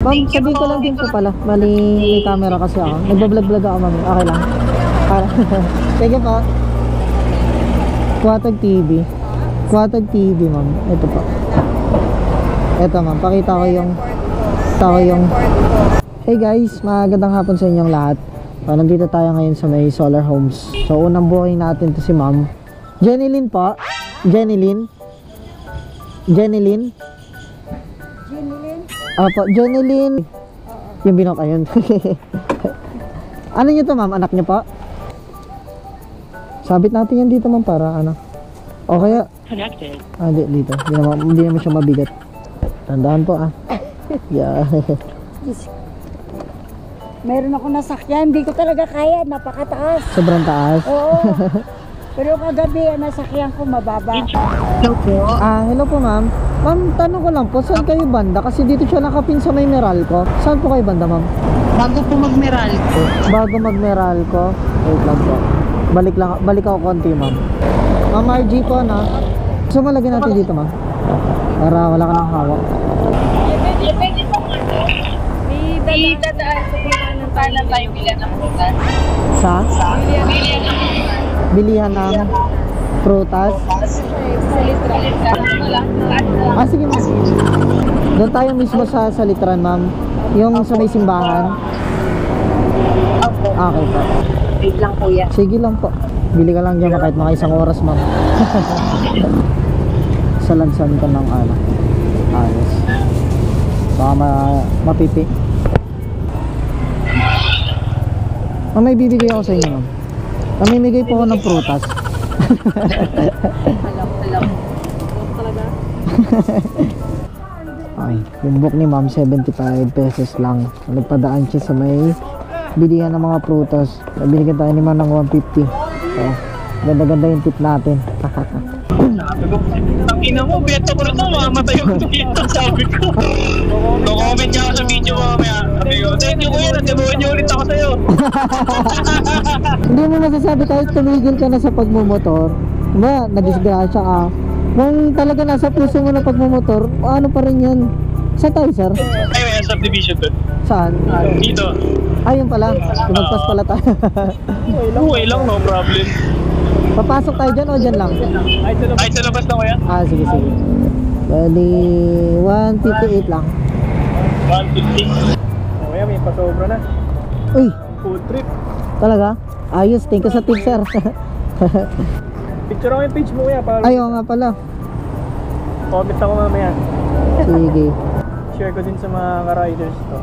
Ma'am, sabihin ko lang din po pala. Bali, may camera kasi ako. Nagbablog-vlog ako, ma'am. Okay lang. Sige po. Quatag TV. Quatag TV, ma'am. Ito po. Ito, ma'am. Pakita ko yung Hey guys, magandang hapon sa inyong lahat. Nandito tayo ngayon sa may Solar Homes. So, unang buhay natin to si ma'am Jenilyn po. Jenilyn? Opo, Jenilyn. Yung binok, ayun. Ano nyo to, ma'am? Anak nyo po? Sabit natin yan dito, ma'am, para ano. O kaya Connected. dito. Hindi naman siya mabigat. Tandaan po, Yeah. Meron ako nasakyan, hindi ko talaga kaya, napakataas. Sobrang taas. Oo. Pero kagabi, nasakyan ko mababa. Hello po. Hello po, ma'am. Ma'am, tanong ko lang po, saan kayo banda? Kasi dito siya nakapin sa may Meralco. Saan po kayo banda, ma'am? Bago po mag-Meralco. Bago mag-Meralco. Wait lang po. Balik ako konti, ma'am. Ma'am RG po, na. So, malagyan natin dito, ma'am. Para wala ka nang hawak. May dadaan sa ng paano tayo bilihan ng prutas. Sa? Bilihan ng prutas. Sa litra. Sige, ma'am. Doon tayo mismo sa litran, ma'am. Yung sa may simbahan. Okay po. Wait lang kuya. Sige lang po. Bili ka lang dyan kahit mga isang oras, ma'am. Salansan ka ng ayos. Baka mapipi. May bibigay ako sa inyo, ma'am. Mamimigay po ako ng prutas. Alam. Talaga? Ay, yung book ni ma'am 75 pesos lang. Nagpadaan siya sa may bilihan ng mga prutas. Binigyan tayo ni ma'am ng 150. So, ganda-ganda yung tip natin. Ang ina mo, beta ko rin na, makamatay yung dito, sabi ko. No-comment niya ako sa video mamaya. Sabi ko, thank you kuya, natibuhan niyo ulit ako sa'yo. Hindi mo masasabi kahit tumigil ka na sa pagmumotor. Diba, nadisgrasya ka. Kung talaga nasa puso mo na pagmumotor, ano pa rin yun? Saan tayo, sir? Ay, may subdivision doon. Saan? Dito. Ayun pala, lumagpas pala tayo. Okay lang, no problem. Papasok tayo dyan o dyan lang? Ay, sa labas na kuya? Sige. Bali, 158 lang. 150. Kuya, may pasobra na. Uy, Food trip. talaga? Ayos, thank you sa tip, sir. Picture ako yung page mo kuya. Para Ayaw nga pala. comment ako mamaya. Sige. Share ko din sa mga ka-riders to.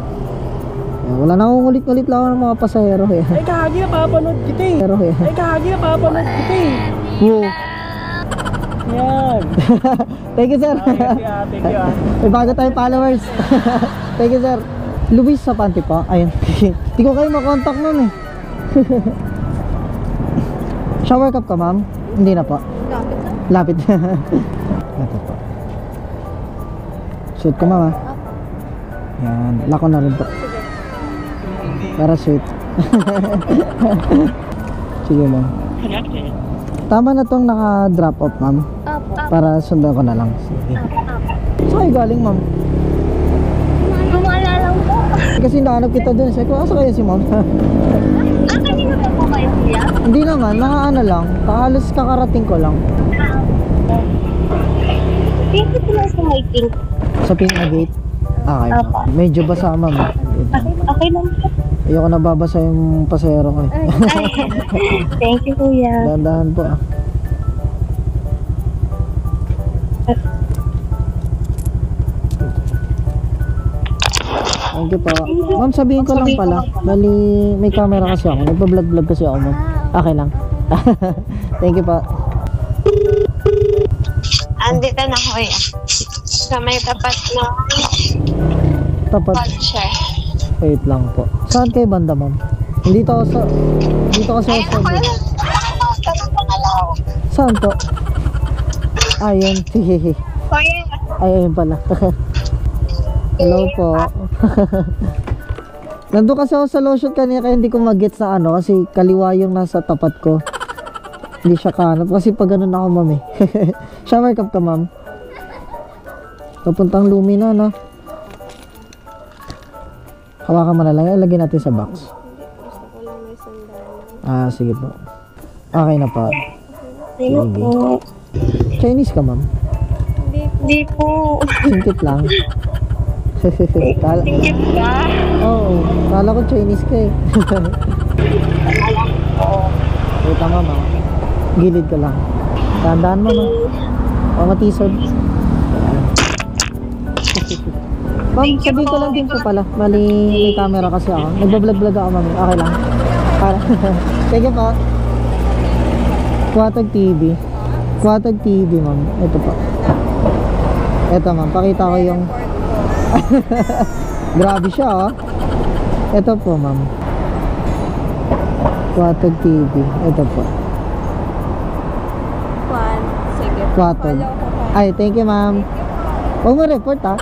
Wala na akong ulit-ulit lang ako ng mga pasahero. Ay, kahagi na papanood kita eh. Ay, kahagi na papanood kita eh. Wow. Yan. Thank you, sir. Thank you. May bago tayong followers. Thank you, sir. Luis sa panty pa. Ayun. Hindi ko kayo makontak nun eh. Shower cup ka, ma'am? Hindi na po. Lapit. Ito po. Shoot ka, ma'am. Yan. Lako na rin po. Para shoot. Sige, ma'am. Connected. Tama na tong naka-drop off, ma'am. Para sundan ko na lang. Sige. Saan kayo galing, ma'am? Maalala ko. Kasi nahanap kita dun. Sabi ko, asa kayo si ma'am? Kanina ba po kayo kuya? Hindi naman, nakaano lang. Halos kakarating ko lang. Pink ko lang sa may pink. Sa pink na gate. Okay, ma'am. Medyo basa, ma'am. Okay lang po. Ayoko nababasa yung pasero ko eh. Thank you kuya. Dahan-dahan po Thank you po. Ma'am, sabihin ko lang pala. Bali, may camera kasi ako. Nagpa-vlog kasi ako, ma'am. Okay lang. Thank you po. Andito na kuya. Sa may tapat ng Tapat. culture. Wait lang po. Saan kayo banda, ma'am? Dito kasi ako sa... Ayun ako yun. Tanong pangalaw. Saan po? Ayun. Hihihi. Kuya. Ayun pala. Hello po. Nandun kasi ako sa lotion kanina kaya hindi ko mag-gets na ano kasi kaliwa yung nasa tapat ko. Hindi siya kanap kasi pag ganun ako, ma'am eh. Shower cup ka, ma'am. Papuntang Lumina, no? Hawakan mo na lang. Ilagay natin sa box. Gusto ko lang may sandalan. Ah, sige po. Okay na po. Sino Sige. po? Chinese ka, ma'am? Hindi po. Singkit lang. Kala, Tingkit ka? oo. Kala ko Chinese ka eh. Wait lang, ma'am. Gilid ka lang. Tandaan mo, ma'am. O, matisod. Ma'am, sabihin ko lang din po pala. Bali, may camera kasi ako. Nagbablog-vlog ako, ma'am. Okay lang. Para. Sige po. Kuwatag TV. Kuwatag TV, ma'am. Ito po. Ito, ma'am. Pakita ko yung... Grabe siya, oh. Ito po, ma'am. Kuwatag TV. Ito po. Juan, sige. Kuwatag. Follow ko pa. Ay, thank you, ma'am. Huwag mo report, ha?